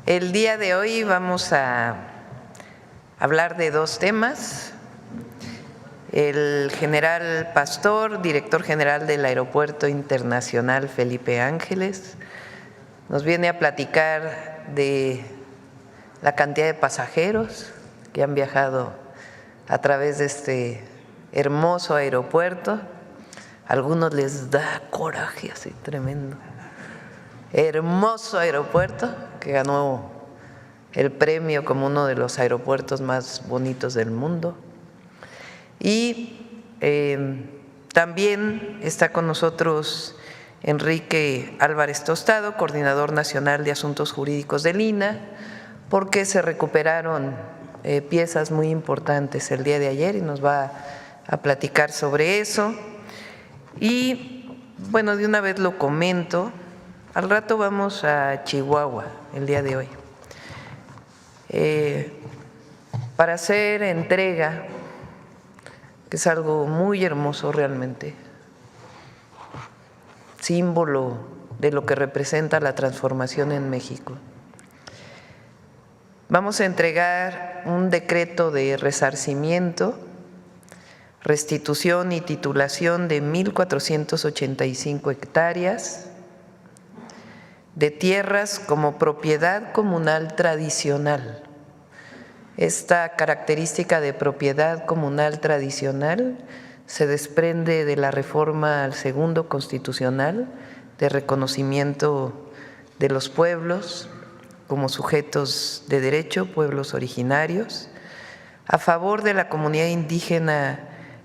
El día de hoy vamos a hablar de dos temas. El general Pastor, director general del Aeropuerto Internacional Felipe Ángeles, nos viene a platicar de la cantidad de pasajeros que han viajado a través de este hermoso aeropuerto. A algunos les da coraje así tremendo. Hermoso aeropuerto que ganó el premio como uno de los aeropuertos más bonitos del mundo. Y también está con nosotros Enrique Álvarez Tostado, coordinador nacional de asuntos jurídicos del INAH, porque se recuperaron piezas muy importantes el día de ayer y nos va a platicar sobre eso. Y bueno, de una vez lo comento. Al rato vamos a Chihuahua el día de hoy para hacer entrega, que es algo muy hermoso realmente, símbolo de lo que representa la transformación en México. Vamos a entregar un decreto de resarcimiento, restitución y titulación de 1,485 hectáreas de tierras como propiedad comunal tradicional. Esta característica de propiedad comunal tradicional se desprende de la reforma al segundo constitucional de reconocimiento de los pueblos como sujetos de derecho, pueblos originarios, a favor de la comunidad indígena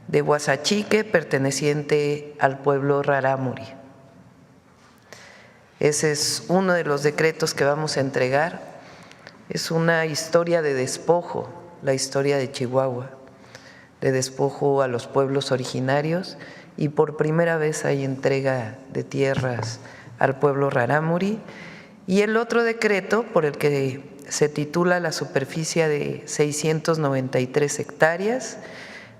de Huasachique, perteneciente al pueblo rarámuri. Ese es uno de los decretos que vamos a entregar. Es una historia de despojo, la historia de Chihuahua, de despojo a los pueblos originarios, y por primera vez hay entrega de tierras al pueblo rarámuri. Y el otro decreto, por el que se titula la superficie de 693 hectáreas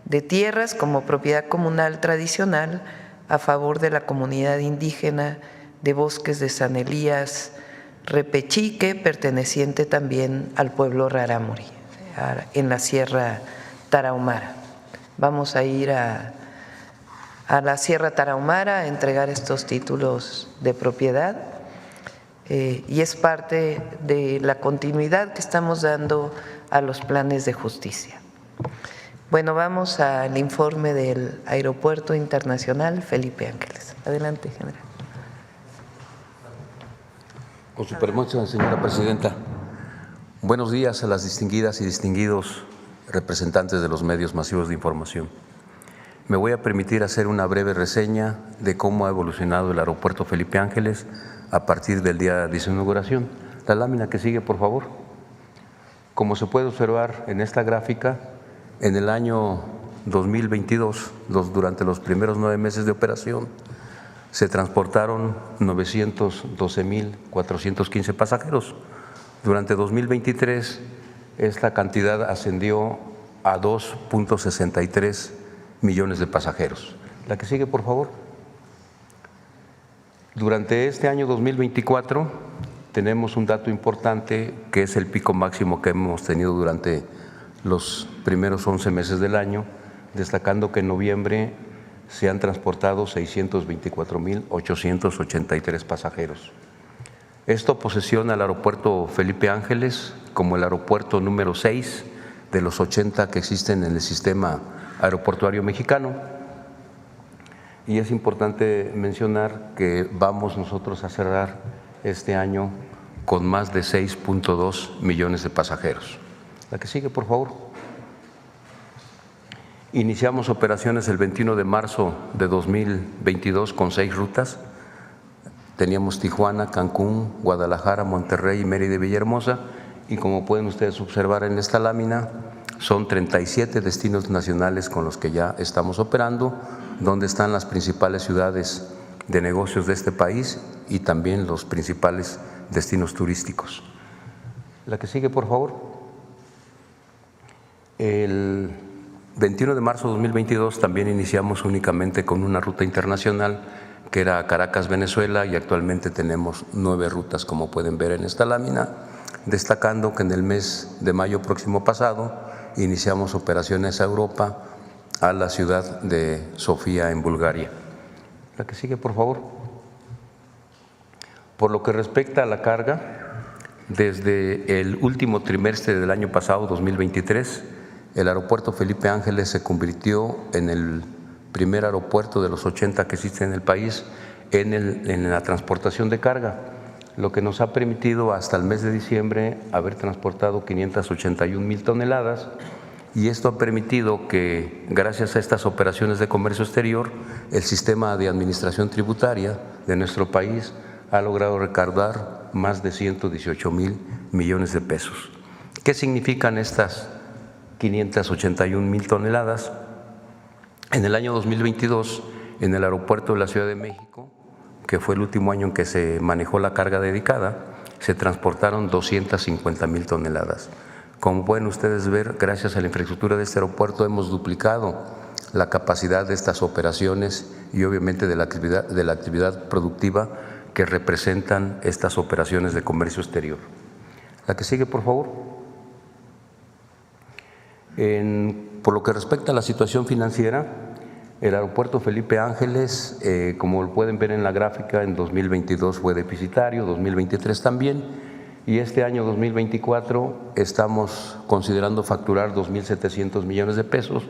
de tierras como propiedad comunal tradicional a favor de la comunidad indígena de Bosques de San Elías Repechique, perteneciente también al pueblo rarámuri, en la Sierra Tarahumara. Vamos a ir a la Sierra Tarahumara a entregar estos títulos de propiedad y es parte de la continuidad que estamos dando a los planes de justicia. Bueno, vamos al informe del Aeropuerto Internacional Felipe Ángeles. Adelante, general. Con su permiso, señora presidenta. Buenos días a las distinguidas y distinguidos representantes de los medios masivos de información. Me voy a permitir hacer una breve reseña de cómo ha evolucionado el aeropuerto Felipe Ángeles a partir del día de su inauguración. La lámina que sigue, por favor. Como se puede observar en esta gráfica, en el año 2022, durante los primeros 9 meses de operación, se transportaron 912,415 pasajeros. Durante 2023, esta cantidad ascendió a 2,63 millones de pasajeros. La que sigue, por favor. Durante este año 2024 tenemos un dato importante que es el pico máximo que hemos tenido durante los primeros 11 meses del año, destacando que en noviembre se han transportado 624,883 pasajeros. Esto posesiona al aeropuerto Felipe Ángeles como el aeropuerto número 6 de los 80 que existen en el sistema aeroportuario mexicano. Y es importante mencionar que vamos nosotros a cerrar este año con más de 6,2 millones de pasajeros. La que sigue, por favor. Iniciamos operaciones el 21 de marzo de 2022 con 6 rutas. Teníamos Tijuana, Cancún, Guadalajara, Monterrey, Mérida y Villahermosa. Y como pueden ustedes observar en esta lámina, son 37 destinos nacionales con los que ya estamos operando, donde están las principales ciudades de negocios de este país y también los principales destinos turísticos. La que sigue, por favor. El 21 de marzo de 2022 también iniciamos únicamente con una ruta internacional que era Caracas, Venezuela, y actualmente tenemos 9 rutas, como pueden ver en esta lámina. destacando que en el mes de mayo próximo pasado iniciamos operaciones a Europa, a la ciudad de Sofía, en Bulgaria. La que sigue, por favor. Por lo que respecta a la carga, desde el último trimestre del año pasado, 2023, el aeropuerto Felipe Ángeles se convirtió en el primer aeropuerto de los 80 que existen en el país en la transportación de carga, lo que nos ha permitido hasta el mes de diciembre haber transportado 581,000 toneladas, y esto ha permitido que, gracias a estas operaciones de comercio exterior, el sistema de administración tributaria de nuestro país ha logrado recaudar más de 118,000 millones de pesos. ¿Qué significan estas 581,000 toneladas? En el año 2022, en el aeropuerto de la Ciudad de México, que fue el último año en que se manejó la carga dedicada, se transportaron 250,000 toneladas. Como pueden ustedes ver, gracias a la infraestructura de este aeropuerto hemos duplicado la capacidad de estas operaciones y obviamente de la actividad productiva que representan estas operaciones de comercio exterior. La que sigue, por favor. Por lo que respecta a la situación financiera, el aeropuerto Felipe Ángeles, como lo pueden ver en la gráfica, en 2022 fue deficitario, 2023 también, y este año 2024 estamos considerando facturar 2,700 millones de pesos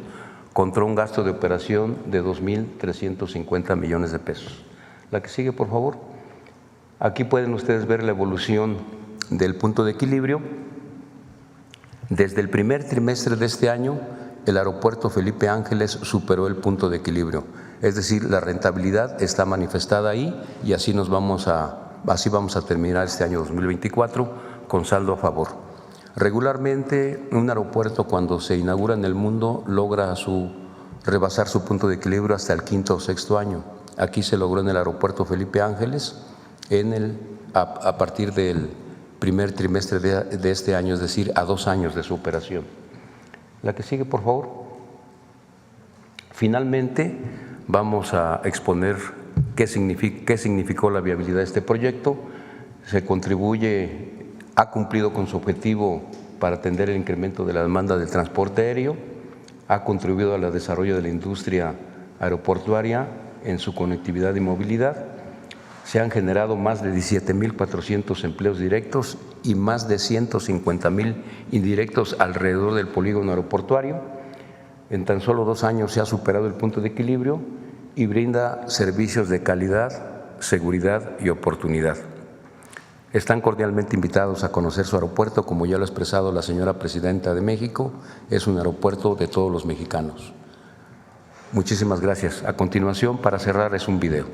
contra un gasto de operación de 2,350 millones de pesos. La que sigue, por favor. Aquí pueden ustedes ver la evolución del punto de equilibrio. Desde el primer trimestre de este año, el aeropuerto Felipe Ángeles superó el punto de equilibrio, es decir, la rentabilidad está manifestada ahí y así vamos a terminar este año 2024 con saldo a favor. Regularmente, un aeropuerto cuando se inaugura en el mundo logra rebasar su punto de equilibrio hasta el quinto o sexto año. Aquí se logró en el aeropuerto Felipe Ángeles a partir del primer trimestre de este año, es decir, a 2 años de su operación. La que sigue, por favor. Finalmente, vamos a exponer qué significó la viabilidad de este proyecto. Ha cumplido con su objetivo para atender el incremento de la demanda del transporte aéreo, ha contribuido al desarrollo de la industria aeroportuaria en su conectividad y movilidad. Se han generado más de 17,400 empleos directos y más de 150,000 indirectos alrededor del polígono aeroportuario. En tan solo 2 años se ha superado el punto de equilibrio y brinda servicios de calidad, seguridad y oportunidad. Están cordialmente invitados a conocer su aeropuerto, como ya lo ha expresado la señora Presidenta de México, es un aeropuerto de todos los mexicanos. Muchísimas gracias. A continuación, para cerrar, es un video.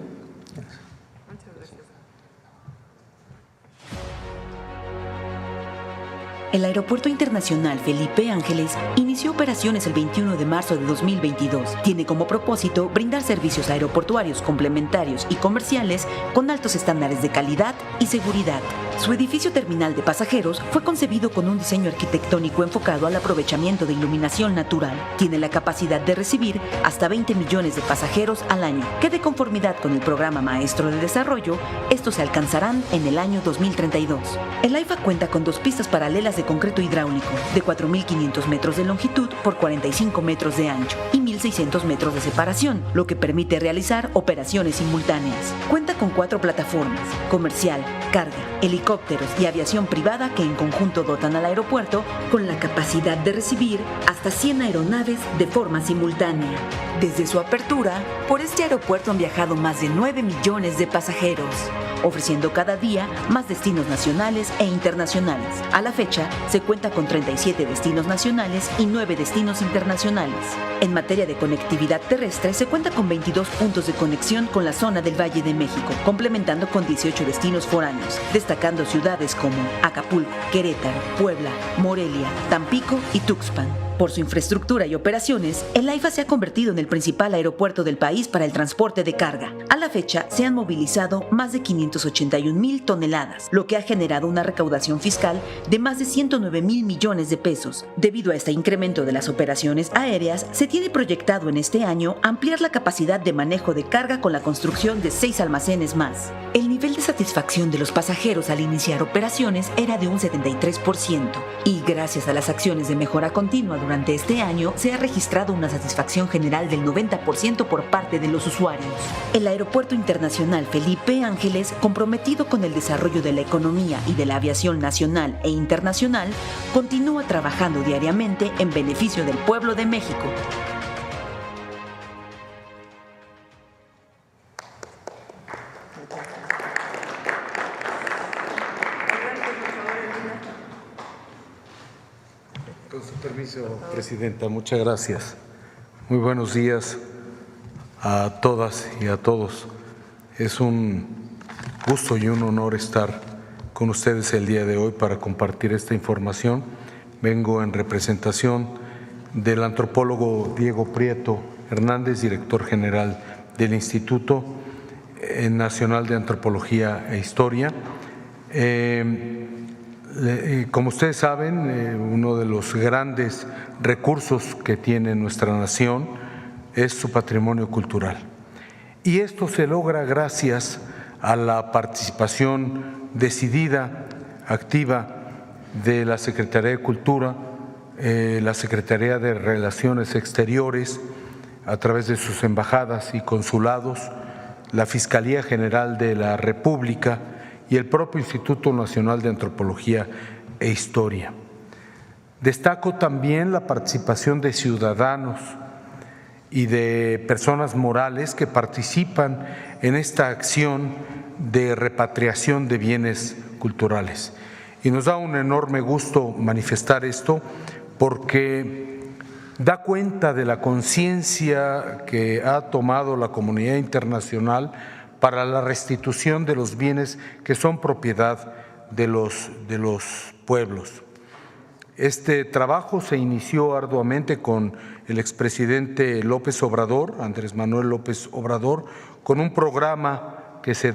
El Aeropuerto Internacional Felipe Ángeles inició operaciones el 21 de marzo de 2022. Tiene como propósito brindar servicios aeroportuarios complementarios y comerciales con altos estándares de calidad y seguridad. Su edificio terminal de pasajeros fue concebido con un diseño arquitectónico enfocado al aprovechamiento de iluminación natural. Tiene la capacidad de recibir hasta 20 millones de pasajeros al año, que de conformidad con el Programa Maestro de Desarrollo, estos se alcanzarán en el año 2032. El AIFA cuenta con 2 pistas paralelas de concreto hidráulico de 4,500 metros de longitud por 45 metros de ancho y 1,600 metros de separación, lo que permite realizar operaciones simultáneas. Cuenta con 4 plataformas: comercial, carga, helicópteros y aviación privada, que en conjunto dotan al aeropuerto con la capacidad de recibir hasta 100 aeronaves de forma simultánea. Desde su apertura, por este aeropuerto han viajado más de 9 millones de pasajeros, ofreciendo cada día más destinos nacionales e internacionales. A la fecha, se cuenta con 37 destinos nacionales y 9 destinos internacionales. En materia de conectividad terrestre, se cuenta con 22 puntos de conexión con la zona del Valle de México, complementando con 18 destinos foráneos, destacando ciudades como Acapulco, Querétaro, Puebla, Morelia, Tampico y Tuxpan. Por su infraestructura y operaciones, el AIFA se ha convertido en el principal aeropuerto del país para el transporte de carga. la fecha se han movilizado más de 581,000 toneladas, lo que ha generado una recaudación fiscal de más de 109,000 millones de pesos. Debido a este incremento de las operaciones aéreas, se tiene proyectado en este año ampliar la capacidad de manejo de carga con la construcción de 6 almacenes más. El nivel de satisfacción de los pasajeros al iniciar operaciones era de un 73% y gracias a las acciones de mejora continua durante este año se ha registrado una satisfacción general del 90% por parte de los usuarios. El Aeropuerto Internacional Felipe Ángeles, comprometido con el desarrollo de la economía y de la aviación nacional e internacional, continúa trabajando diariamente en beneficio del pueblo de México. Con su permiso, Presidenta, muchas gracias. Muy buenos días a todas y a todos. Es un gusto y un honor estar con ustedes el día de hoy para compartir esta información. Vengo en representación del antropólogo Diego Prieto Hernández, director general del Instituto Nacional de Antropología e Historia. Como ustedes saben, uno de los grandes recursos que tiene nuestra nación es su patrimonio cultural. Y esto se logra gracias a la participación decidida, activa de la Secretaría de Cultura, la Secretaría de Relaciones Exteriores, a través de sus embajadas y consulados, la Fiscalía General de la República y el propio Instituto Nacional de Antropología e Historia. Destaco también la participación de ciudadanos y de personas morales que participan en esta acción de repatriación de bienes culturales. Y nos da un enorme gusto manifestar esto porque da cuenta de la conciencia que ha tomado la comunidad internacional para la restitución de los bienes que son propiedad de los pueblos. Este trabajo se inició arduamente con el expresidente López Obrador, Andrés Manuel López Obrador, con un programa que se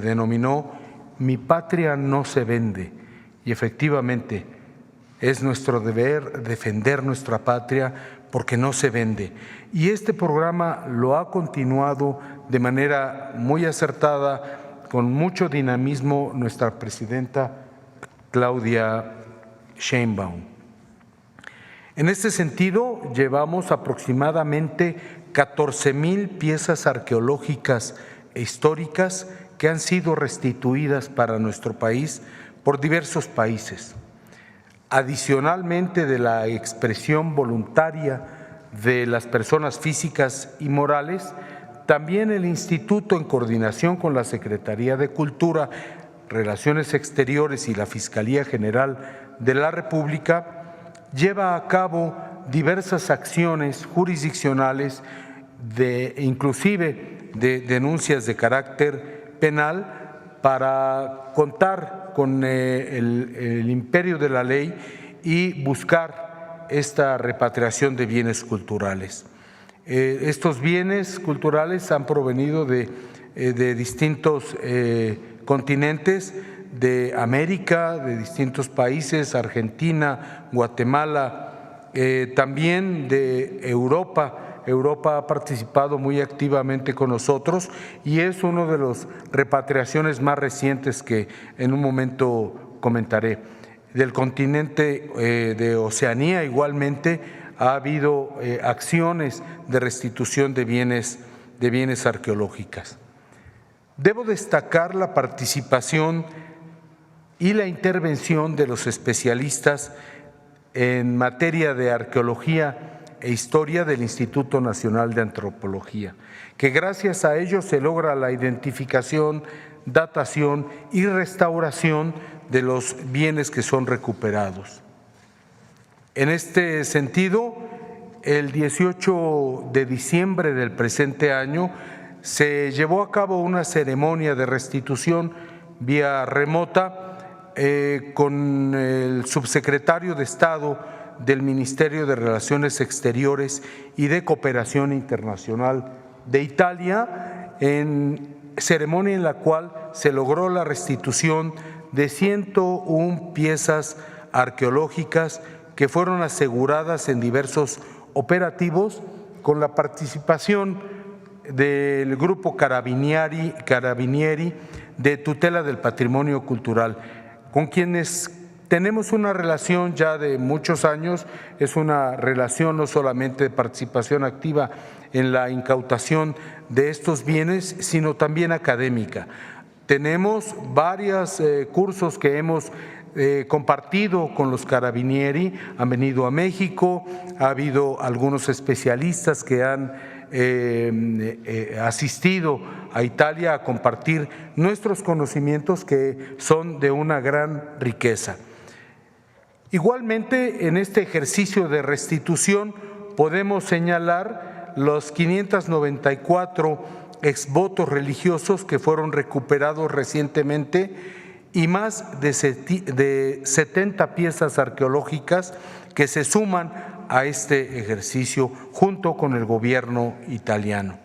denominó Mi Patria no se vende. Y efectivamente es nuestro deber defender nuestra patria porque no se vende. Y este programa lo ha continuado de manera muy acertada, con mucho dinamismo, nuestra presidenta Claudia Sheinbaum. En este sentido, llevamos aproximadamente 14,000 piezas arqueológicas e históricas que han sido restituidas para nuestro país por diversos países. Adicionalmente de la expresión voluntaria de las personas físicas y morales, también el Instituto, en coordinación con la Secretaría de Cultura, Relaciones Exteriores y la Fiscalía General de la República, lleva a cabo diversas acciones jurisdiccionales, inclusive de denuncias de carácter penal, para contar con el imperio de la ley y buscar esta repatriación de bienes culturales. Estos bienes culturales han provenido de distintos continentes de América, de distintos países, Argentina, Guatemala, también de Europa. Europa ha participado muy activamente con nosotros y es una de las repatriaciones más recientes que en un momento comentaré. Del continente de Oceanía igualmente ha habido acciones de restitución de bienes arqueológicas. Debo destacar la participación y la intervención de los especialistas en materia de arqueología e historia del Instituto Nacional de Antropología, que gracias a ellos se logra la identificación, datación y restauración de los bienes que son recuperados. En este sentido, el 18 de diciembre del presente año se llevó a cabo una ceremonia de restitución vía remota con el subsecretario de Estado del Ministerio de Relaciones Exteriores y de Cooperación Internacional de Italia en ceremonia en la cual se logró la restitución de 101 piezas arqueológicas que fueron aseguradas en diversos operativos con la participación del Grupo Carabinieri de tutela del patrimonio cultural, con quienes tenemos una relación ya de muchos años. Es una relación no solamente de participación activa en la incautación de estos bienes, sino también académica. Tenemos varios cursos que hemos compartido con los Carabinieri, han venido a México, ha habido algunos especialistas que han asistido a Italia a compartir nuestros conocimientos, que son de una gran riqueza. Igualmente, en este ejercicio de restitución podemos señalar los 594 exvotos religiosos que fueron recuperados recientemente y más de 70 piezas arqueológicas que se suman a este ejercicio junto con el gobierno italiano.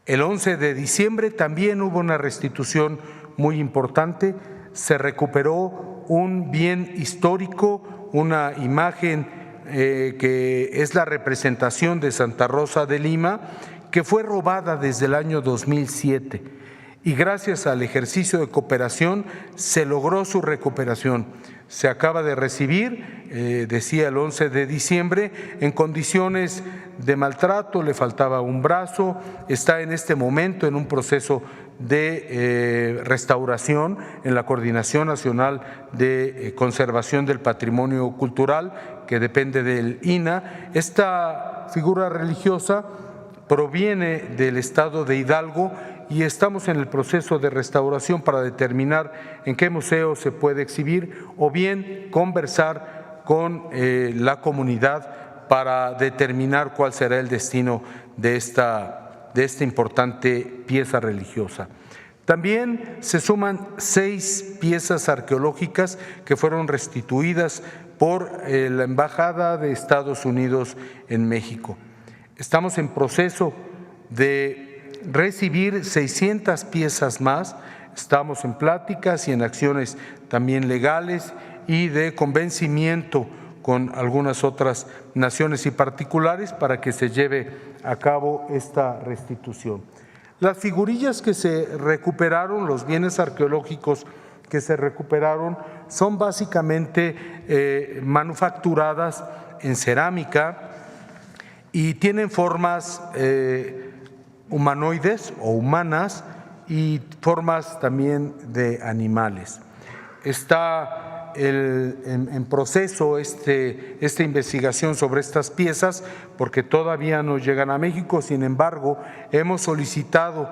El 11 de diciembre también hubo una restitución muy importante. Se recuperó un bien histórico, una imagen que es la representación de Santa Rosa de Lima, que fue robada desde el año 2007 y gracias al ejercicio de cooperación se logró su recuperación. Se acaba de recibir, decía el 11 de diciembre, en condiciones de maltrato, le faltaba un brazo, está en este momento en un proceso de restauración en la Coordinación Nacional de Conservación del Patrimonio Cultural, que depende del INAH. Esta figura religiosa proviene del estado de Hidalgo y estamos en el proceso de restauración para determinar en qué museo se puede exhibir o bien conversar con la comunidad para determinar cuál será el destino de esta importante pieza religiosa. También se suman 6 piezas arqueológicas que fueron restituidas por la Embajada de Estados Unidos en México. Estamos en proceso de recibir 600 piezas más, estamos en pláticas y en acciones también legales y de convencimiento con algunas otras naciones y particulares para que se lleve a cabo esta restitución. Las figurillas que se recuperaron, los bienes arqueológicos que se recuperaron, son básicamente manufacturadas en cerámica y tienen formas humanoides o humanas y formas también de animales. Está en proceso esta investigación sobre estas piezas porque todavía no llegan a México. Sin embargo, hemos solicitado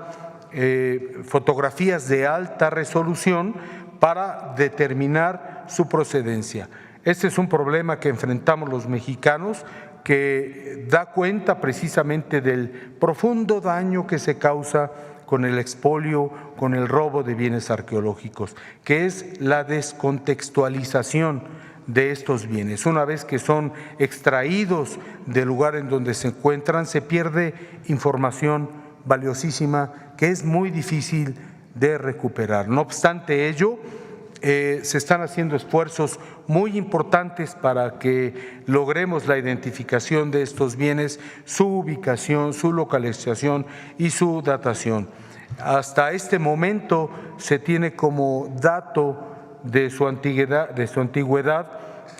fotografías de alta resolución para determinar su procedencia. Este es un problema que enfrentamos los mexicanos, que da cuenta precisamente del profundo daño que se causa con el expolio, con el robo de bienes arqueológicos, que es la descontextualización de estos bienes. Una vez que son extraídos del lugar en donde se encuentran, se pierde información valiosísima que es muy difícil de recuperar. No obstante ello, se están haciendo esfuerzos muy importantes para que logremos la identificación de estos bienes, su ubicación, su localización y su datación. Hasta este momento se tiene como dato de su antigüedad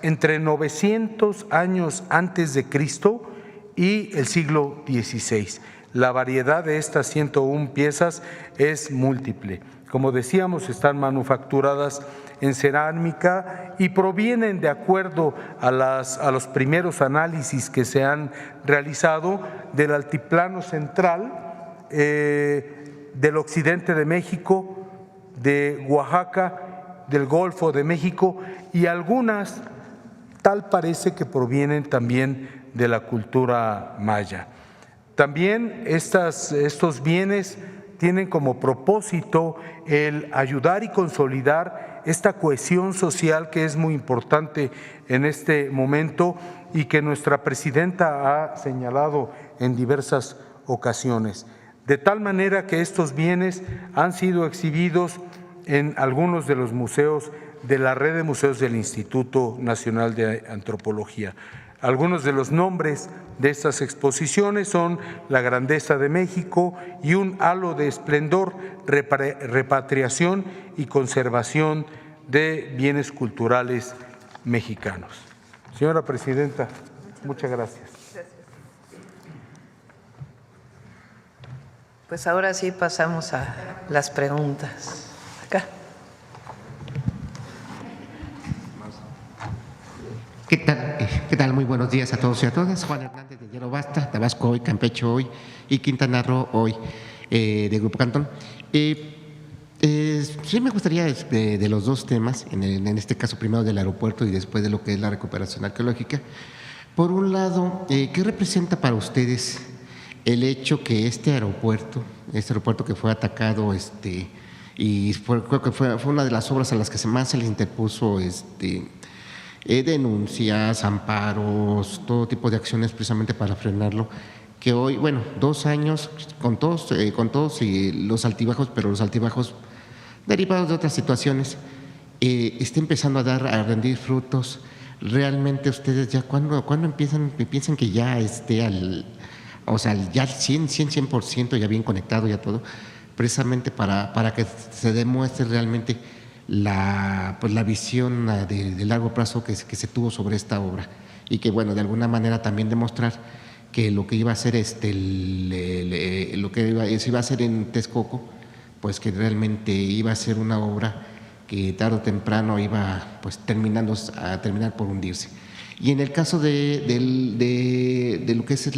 entre 900 años antes de Cristo y el siglo XVI. La variedad de estas 101 piezas es múltiple. Como decíamos, están manufacturadas en cerámica y provienen, de acuerdo a los primeros análisis que se han realizado, del altiplano central, del occidente de México, de Oaxaca, del Golfo de México, y algunas, tal parece que provienen también de la cultura maya. También estos bienes tienen como propósito el ayudar y consolidar esta cohesión social que es muy importante en este momento y que nuestra presidenta ha señalado en diversas ocasiones. de tal manera que estos bienes han sido exhibidos en algunos de los museos de la red de museos del Instituto Nacional de Antropología. Algunos de los nombres de estas exposiciones son La Grandeza de México y Un halo de esplendor, repatriación y conservación de bienes culturales mexicanos. Señora Presidenta, muchas gracias. Pues ahora sí pasamos a las preguntas. Acá. ¿Qué tal? Muy buenos días a todos y a todas. Juan Hernández de Hierro Basta, Tabasco hoy, Campeche hoy y Quintana Roo hoy, de Grupo Cantón. Sí me gustaría de los dos temas, en este caso primero del aeropuerto y después de lo que es la recuperación arqueológica. Por un lado, ¿qué representa para ustedes el hecho que este aeropuerto que fue atacado y creo que fue una de las obras a las que más se les interpuso denuncias, amparos, todo tipo de acciones precisamente para frenarlo, que hoy, bueno, 2 años con todos y los altibajos, pero los altibajos derivados de otras situaciones, está empezando a rendir frutos? Realmente ustedes ya cuando piensan que ya esté ya al 100% ya bien conectado ya todo, precisamente para que se demuestre realmente la visión de largo plazo que se tuvo sobre esta obra, y que bueno, de alguna manera también demostrar que lo que iba a hacer lo que se iba a hacer en Texcoco, pues que realmente iba a ser una obra que tarde o temprano iba pues a terminar por hundirse. Y en el caso de lo que es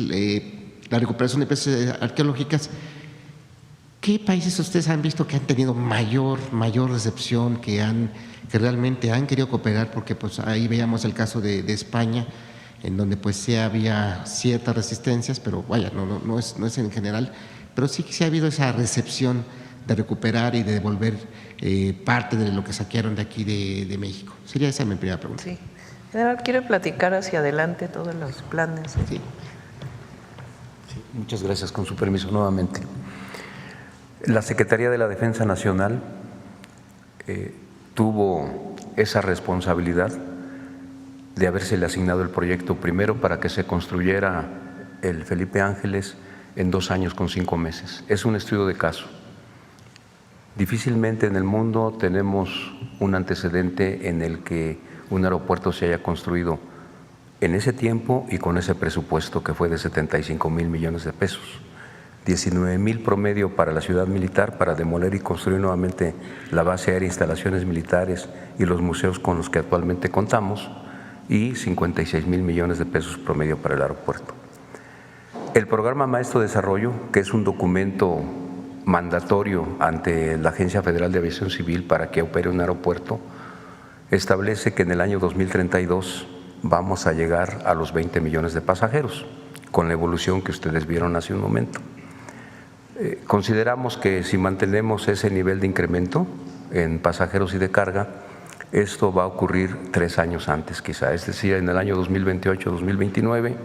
la recuperación de piezas arqueológicas, ¿qué países ustedes han visto que han tenido mayor recepción, que realmente han querido cooperar? Porque pues ahí veíamos el caso de España, en donde pues sí había ciertas resistencias, pero vaya, no es en general, pero sí que sí ha habido esa recepción de recuperar y de devolver parte de lo que saquearon de aquí de México. Sería esa mi primera pregunta. Sí. General, ¿quiere platicar hacia adelante todos los planes? Sí. Muchas gracias, con su permiso nuevamente. La Secretaría de la Defensa Nacional tuvo esa responsabilidad de habérsele asignado el proyecto primero para que se construyera el Felipe Ángeles en 2 años con 5 meses. Es un estudio de caso. Difícilmente en el mundo tenemos un antecedente en el que un aeropuerto se haya construido en ese tiempo y con ese presupuesto que fue de 75,000 millones de pesos. 19,000 promedio para la ciudad militar para demoler y construir nuevamente la base aérea, instalaciones militares y los museos con los que actualmente contamos, y 56,000 millones de pesos promedio para el aeropuerto. El Programa Maestro de Desarrollo, que es un documento mandatorio ante la Agencia Federal de Aviación Civil para que opere un aeropuerto, establece que en el año 2032 vamos a llegar a los 20 millones de pasajeros, con la evolución que ustedes vieron hace un momento. Consideramos que si mantenemos ese nivel de incremento en pasajeros y de carga, esto va a ocurrir 3 años antes quizá, es decir, en el año 2028-2029,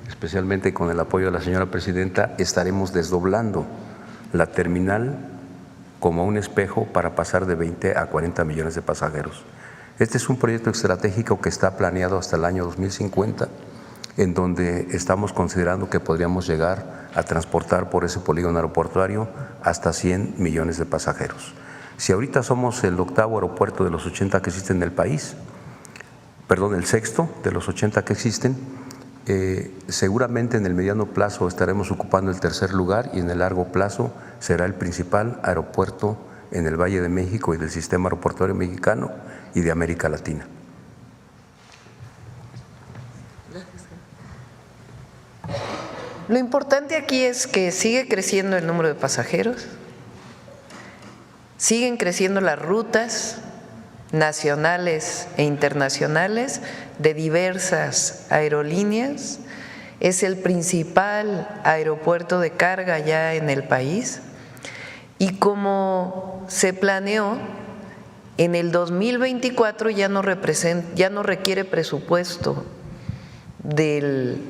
especialmente con el apoyo de la señora Presidenta, estaremos desdoblando la terminal como un espejo para pasar de 20 a 40 millones de pasajeros. Este es un proyecto estratégico que está planeado hasta el año 2050, en donde estamos considerando que podríamos llegar a transportar por ese polígono aeroportuario hasta 100 millones de pasajeros. Si ahorita somos el 8º aeropuerto de los 80 que existen en el país, perdón, el 6º de los 80 que existen, seguramente en el mediano plazo estaremos ocupando el 3er lugar y en el largo plazo será el principal aeropuerto en el Valle de México y del sistema aeroportuario mexicano y de América Latina. Lo importante aquí es que sigue creciendo el número de pasajeros, siguen creciendo las rutas nacionales e internacionales de diversas aerolíneas, es el principal aeropuerto de carga ya en el país, y como se planeó, en el 2024 ya no requiere presupuesto del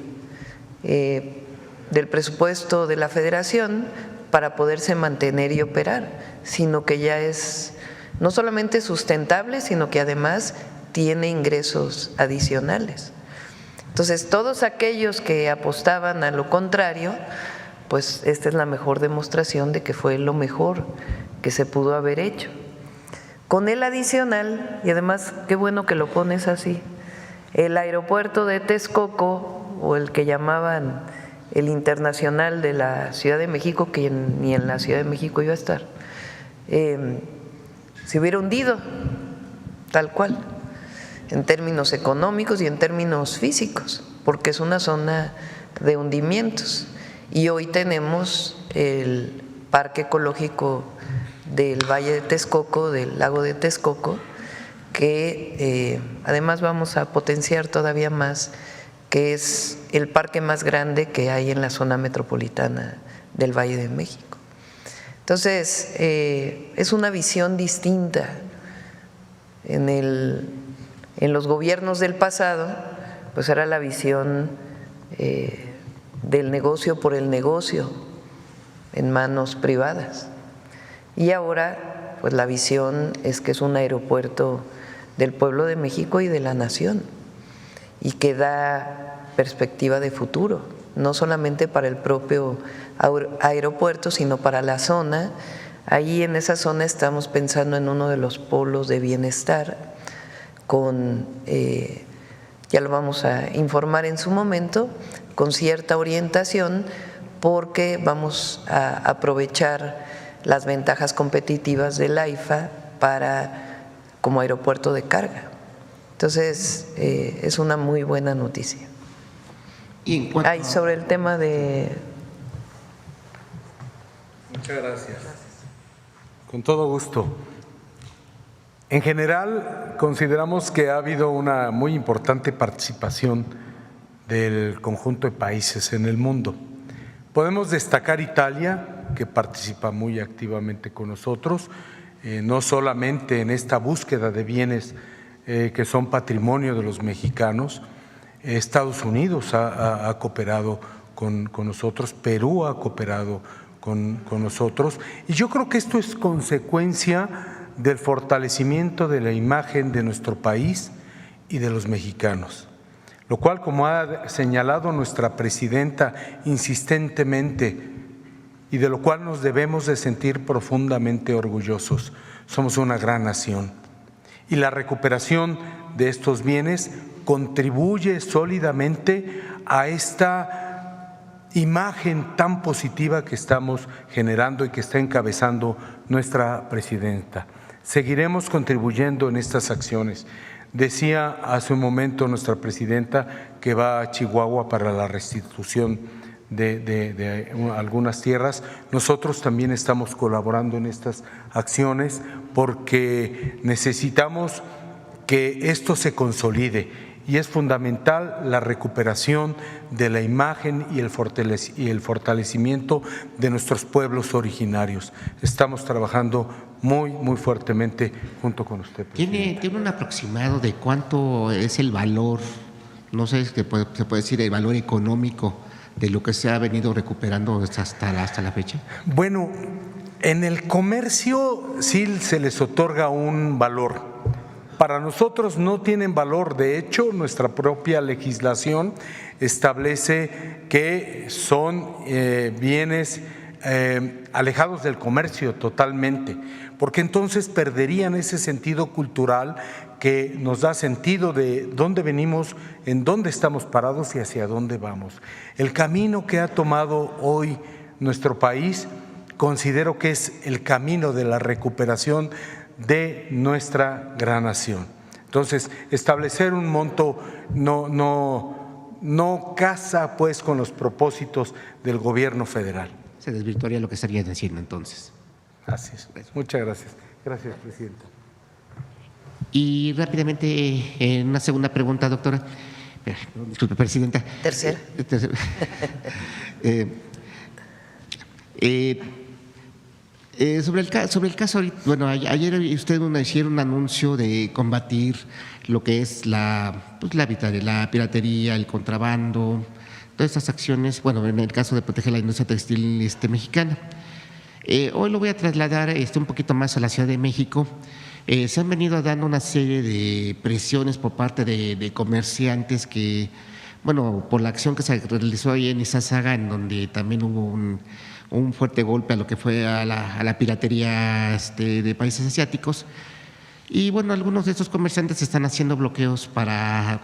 presupuesto de la Federación para poderse mantener y operar, sino que ya es no solamente sustentable, sino que además tiene ingresos adicionales. Entonces, todos aquellos que apostaban a lo contrario, pues esta es la mejor demostración de que fue lo mejor que se pudo haber hecho. Con el adicional, y además qué bueno que lo pones así, el aeropuerto de Texcoco, o el que llamaban el internacional de la Ciudad de México, que ni en la Ciudad de México iba a estar, se hubiera hundido, tal cual, en términos económicos y en términos físicos, porque es una zona de hundimientos. Y hoy tenemos el Parque Ecológico del Valle de Texcoco, del lago de Texcoco, que además vamos a potenciar todavía más, que es el parque más grande que hay en la zona metropolitana del Valle de México. Entonces, es una visión distinta. En los gobiernos del pasado, pues era la visión del negocio por el negocio en manos privadas. Y ahora, pues la visión es que es un aeropuerto del pueblo de México y de la nación, y que da perspectiva de futuro, no solamente para el propio aeropuerto, sino para la zona. Ahí en esa zona estamos pensando en uno de los polos de bienestar, con, ya lo vamos a informar en su momento, con cierta orientación, porque vamos a aprovechar las ventajas competitivas del AIFA como aeropuerto de carga. Entonces, es una muy buena noticia. Y en cuanto sobre el tema de… Muchas gracias. Con todo gusto. En general, consideramos que ha habido una muy importante participación del conjunto de países en el mundo. Podemos destacar Italia, que participa muy activamente con nosotros, no solamente en esta búsqueda de bienes que son patrimonio de los mexicanos. Estados Unidos ha cooperado con nosotros, Perú ha cooperado con nosotros, y yo creo que esto es consecuencia del fortalecimiento de la imagen de nuestro país y de los mexicanos, lo cual, como ha señalado nuestra presidenta insistentemente, y de lo cual nos debemos de sentir profundamente orgullosos, somos una gran nación, y la recuperación de estos bienes contribuye sólidamente a esta imagen tan positiva que estamos generando y que está encabezando nuestra presidenta. Seguiremos contribuyendo en estas acciones. Decía hace un momento nuestra presidenta que va a Chihuahua para la restitución de algunas tierras. Nosotros también estamos colaborando en estas acciones porque necesitamos que esto se consolide, y es fundamental la recuperación de la imagen y el fortalecimiento de nuestros pueblos originarios. Estamos trabajando muy fuertemente junto con usted, presidente. ¿Tiene un aproximado de cuánto es el valor, no sé, se puede decir el valor económico de lo que se ha venido recuperando hasta la fecha? Bueno, en el comercio sí se les otorga un valor. Para nosotros no tienen valor. De hecho, nuestra propia legislación establece que son bienes alejados del comercio totalmente, porque entonces perderían ese sentido cultural que nos da sentido de dónde venimos, en dónde estamos parados y hacia dónde vamos. El camino que ha tomado hoy nuestro país considero que es el camino de la recuperación de nuestra gran nación. Entonces, establecer un monto no casa pues con los propósitos del gobierno federal. Se desvirtuaría lo que estaría diciendo entonces. Así es. Muchas gracias. Gracias, presidenta. Y rápidamente, una segunda pregunta, doctora. Disculpe, presidenta. Tercera. Sobre el caso, bueno, ayer usted hicieron un anuncio de combatir lo que es la piratería, el contrabando, todas estas acciones, bueno, en el caso de proteger la industria textil mexicana. Hoy lo voy a trasladar un poquito más a la Ciudad de México. Se han venido dando una serie de presiones por parte de comerciantes que, bueno, por la acción que se realizó ahí en Izazaga, en donde también hubo un fuerte golpe a lo que fue a la piratería de países asiáticos. Y bueno, algunos de estos comerciantes están haciendo bloqueos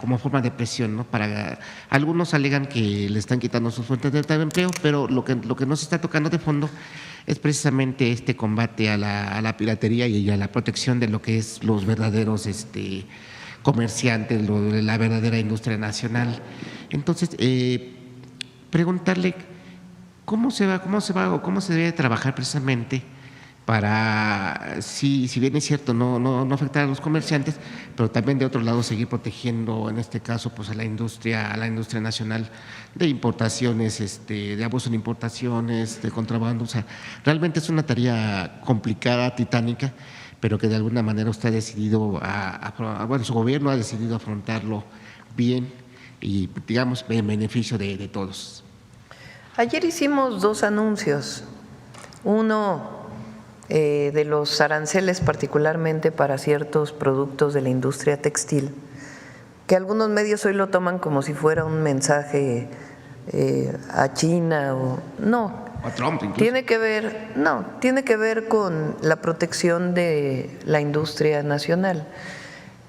como forma de presión, ¿no? Algunos alegan que le están quitando sus fuentes de empleo, pero lo que no se está tocando de fondo es precisamente este combate a la piratería y a la protección de lo que es los verdaderos comerciantes, la verdadera industria nacional. Entonces, preguntarle cómo se debe trabajar precisamente para, si bien es cierto, no afectar a los comerciantes, pero también de otro lado seguir protegiendo, en este caso, pues a la industria nacional de importaciones, de abuso en importaciones, de contrabando. O sea, realmente es una tarea complicada, titánica, pero que de alguna manera usted ha decidido, bueno, su gobierno ha decidido afrontarlo bien y, digamos, en beneficio de todos. Ayer hicimos 2 anuncios. Uno de los aranceles, particularmente para ciertos productos de la industria textil, que algunos medios hoy lo toman como si fuera un mensaje a China o no. A Trump incluso. Tiene que ver con la protección de la industria nacional.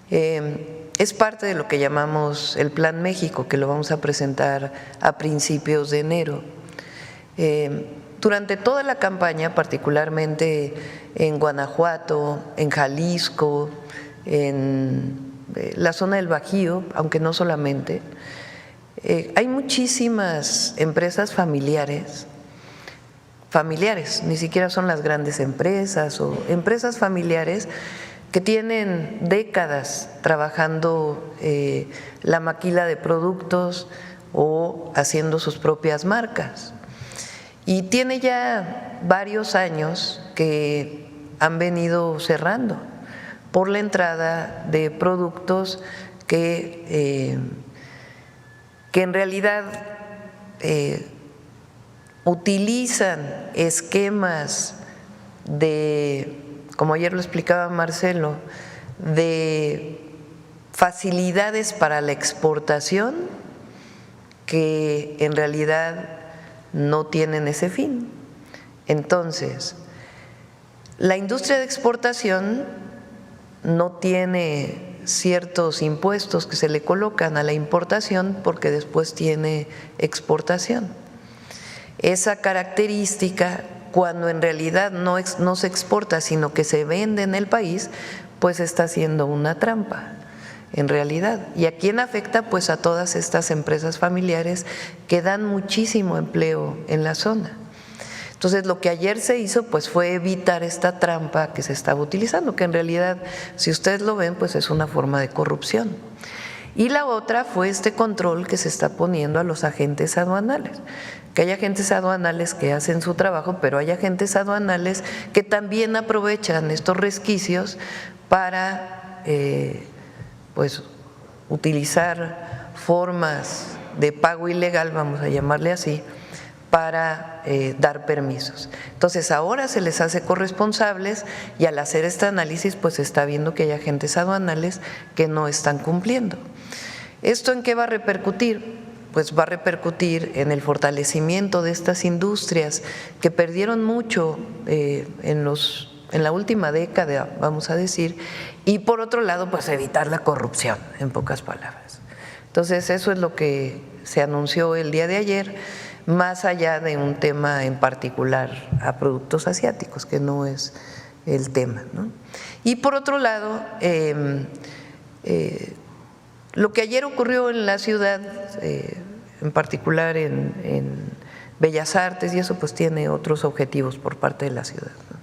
Es parte de lo que llamamos el Plan México, que lo vamos a presentar a principios de enero. Durante toda la campaña, particularmente en Guanajuato, en Jalisco, en la zona del Bajío, aunque no solamente, hay muchísimas empresas familiares, ni siquiera son las grandes empresas, o empresas familiares que tienen décadas trabajando la maquila de productos o haciendo sus propias marcas. Y tiene ya varios años que han venido cerrando por la entrada de productos que en realidad utilizan esquemas de, como ayer lo explicaba Marcelo, de facilidades para la exportación que en realidad no tienen ese fin. Entonces, la industria de exportación no tiene ciertos impuestos que se le colocan a la importación porque después tiene exportación. Esa característica, cuando en realidad no se exporta, sino que se vende en el país, pues está siendo una trampa en realidad. ¿Y a quién afecta? Pues a todas estas empresas familiares que dan muchísimo empleo en la zona. Entonces, lo que ayer se hizo pues fue evitar esta trampa que se estaba utilizando, que en realidad, si ustedes lo ven, pues es una forma de corrupción. Y la otra fue este control que se está poniendo a los agentes aduanales, que hay agentes aduanales que hacen su trabajo, pero hay agentes aduanales que también aprovechan estos resquicios para pues utilizar formas de pago ilegal, vamos a llamarle así, para dar permisos. Entonces ahora se les hace corresponsables y al hacer este análisis pues se está viendo que hay agentes aduanales que no están cumpliendo. ¿Esto en qué va a repercutir? Pues va a repercutir en el fortalecimiento de estas industrias que perdieron mucho en la última década, vamos a decir, y por otro lado, pues evitar la corrupción, en pocas palabras. Entonces, eso es lo que se anunció el día de ayer, más allá de un tema en particular a productos asiáticos, que no es el tema, ¿no? Y por otro lado, lo que ayer ocurrió en la ciudad, en particular en Bellas Artes, y eso pues tiene otros objetivos por parte de la ciudad, ¿no?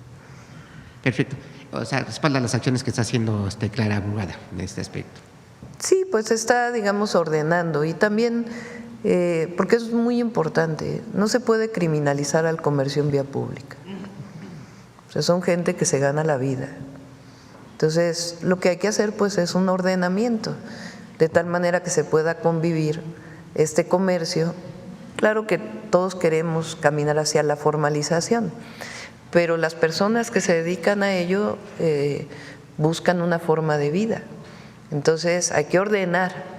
Perfecto. O sea, respalda las acciones que está haciendo Clara Brugada en este aspecto. Sí, pues está, digamos, ordenando y también, porque es muy importante, no se puede criminalizar al comercio en vía pública. O sea, son gente que se gana la vida. Entonces, lo que hay que hacer pues es un ordenamiento, de tal manera que se pueda convivir este comercio. Claro que todos queremos caminar hacia la formalización, pero las personas que se dedican a ello buscan una forma de vida. Entonces hay que ordenar.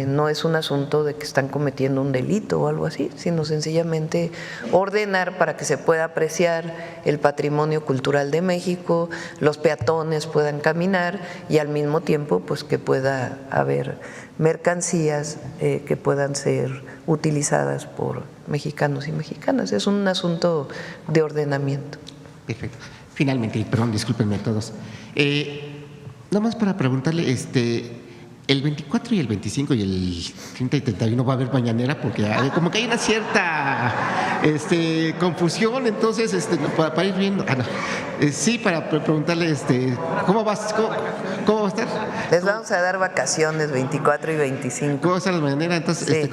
No es un asunto de que están cometiendo un delito o algo así, sino sencillamente ordenar para que se pueda apreciar el patrimonio cultural de México, los peatones puedan caminar y al mismo tiempo pues que pueda haber mercancías que puedan ser utilizadas por mexicanos y mexicanas. Es un asunto de ordenamiento. Perfecto. Finalmente, perdón, discúlpenme a todos. Nada más para preguntarle, el 24 y el 25 y el 30 y 31 va a haber mañanera porque como que hay una cierta confusión, entonces para ir viendo. Sí, para preguntarle ¿cómo va a estar? Les vamos a dar vacaciones 24 y 25. ¿Cómo va a estar la mañanera? Entonces, sí.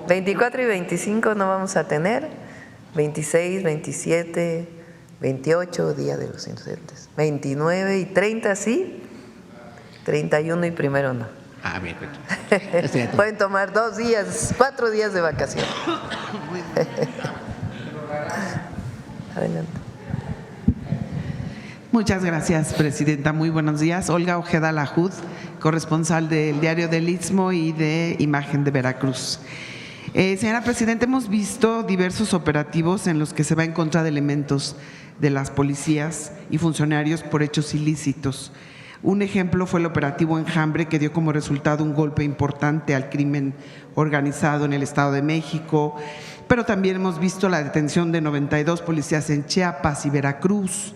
24 y 25 no vamos a tener, 26, 27, 28, Día de los Inocentes, 29 y 30 sí, 31 y primero no. Bien. Pueden tomar 2 días, 4 días de vacación. Adelante. Muchas gracias, presidenta. Muy buenos días. Olga Ojeda Lajud, corresponsal del Diario del Istmo y de Imagen de Veracruz. Señora presidenta, hemos visto diversos operativos en los que se va en contra de elementos de las policías y funcionarios por hechos ilícitos. Un ejemplo fue el operativo Enjambre, que dio como resultado un golpe importante al crimen organizado en el Estado de México, pero también hemos visto la detención de 92 policías en Chiapas y Veracruz.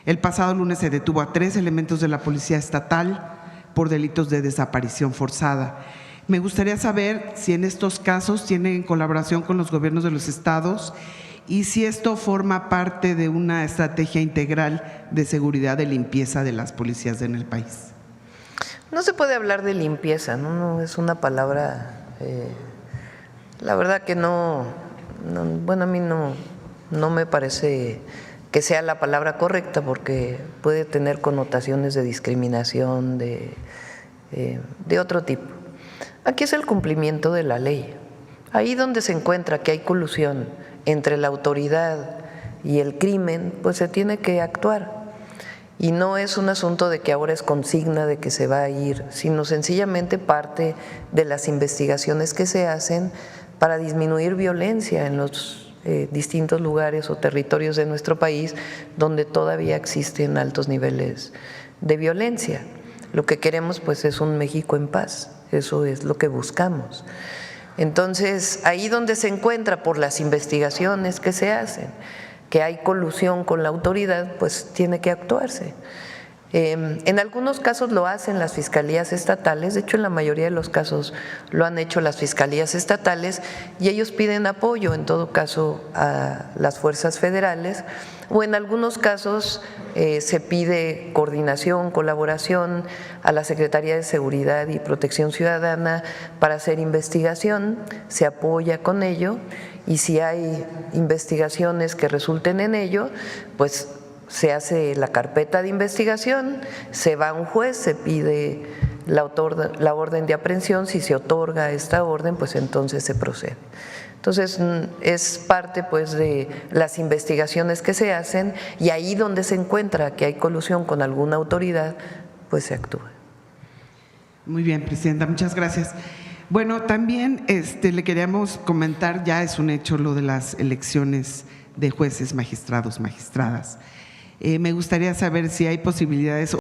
El pasado lunes se detuvo a 3 elementos de la Policía Estatal por delitos de desaparición forzada. Me gustaría saber si en estos casos tienen colaboración con los gobiernos de los estados y si esto forma parte de una estrategia integral de seguridad, de limpieza de las policías en el país. No se puede hablar de limpieza, no es una palabra, la verdad que no, bueno, a mí no me parece que sea la palabra correcta porque puede tener connotaciones de discriminación, de otro tipo. Aquí es el cumplimiento de la ley. Ahí donde se encuentra que hay colusión entre la autoridad y el crimen, pues se tiene que actuar. Y no es un asunto de que ahora es consigna de que se va a ir, sino sencillamente parte de las investigaciones que se hacen para disminuir violencia en los distintos lugares o territorios de nuestro país donde todavía existen altos niveles de violencia. Lo que queremos pues es un México en paz, eso es lo que buscamos. Entonces, ahí donde se encuentra por las investigaciones que se hacen, que hay colusión con la autoridad, pues tiene que actuarse. En algunos casos lo hacen las fiscalías estatales, de hecho en la mayoría de los casos lo han hecho las fiscalías estatales y ellos piden apoyo en todo caso a las fuerzas federales o en algunos casos se pide coordinación, colaboración a la Secretaría de Seguridad y Protección Ciudadana para hacer investigación, se apoya con ello y si hay investigaciones que resulten en ello, pues se hace la carpeta de investigación, se va a un juez, se pide la orden de aprehensión, si se otorga esta orden, pues entonces se procede. Entonces es parte pues de las investigaciones que se hacen y ahí donde se encuentra que hay colusión con alguna autoridad, pues se actúa. Muy bien, presidenta, muchas gracias. Bueno, también le queríamos comentar, ya es un hecho lo de las elecciones de jueces, magistrados, magistradas. Me gustaría saber si hay posibilidades